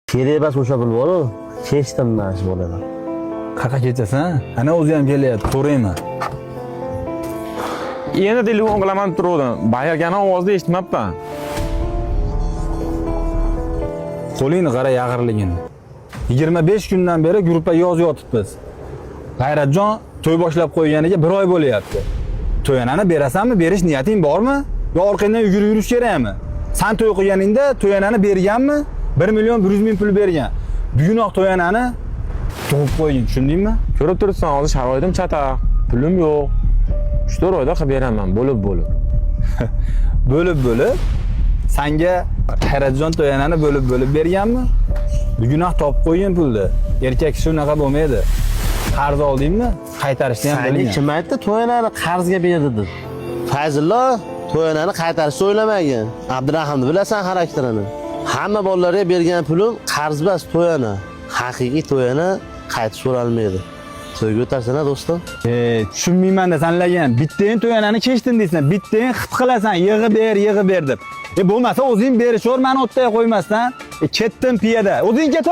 Kerak emas o'sha pul bor-ku. Kechdim men shu boladan. Qaqa ketasan? Ana o'zi ham kelyapti, to'rayman. Yana telefon qilaman turdim. Bayagani ovozni eshitmabman. Qo'lingni qara yag'irligini. 25 kundan beri gruppa yoz yotibmiz. G'ayratjon to'y boshlab qo'yganiga 1 oy bo'lyapti. To'yanani berasanmi? Berish niyating bormi? Yo orqangdan yurish kerakmi? Sen to'y qilganingda to'yanani berganmi? 1 million 100 ming pul bergan. Bugunoq to'yanani tug'ib qo'ygin, tushundingmi? Ko'rib turibsan, hozir sharoitim chata. Pulim yo'q. 3-4 oyda qilib beraman, bo'lib. Bo'lib. Senga G'ayratjon to'yanani bo'lib berganmi? Bugunoq topib qo'ygin pulni. Erkak kishi unaqa bo'lmaydi. Qarz oldingmi? Qaytarishni ham Senga bilgan. kim aytdi to'yanani qarzga berdi deb? Fayzullo to'yanani qaytarishni o'ylamagan. Abdurahimni bilasan xarakterini. Hamma bolalarga bergan pulim qarz emas, to'yana. Haqiqiy to'yana qaytib so'ralmaydi. To'yga o'tarsana do'stim. Tushunmayman da sanlagan. Bittayin to'yanani kechdim deysan, bittayin xit qilasan, yig'i ber deb. Bo'lmasa o'zing berishaver, meni o'tday qo'ymasdan. Ketdim piyada. O'zing ket.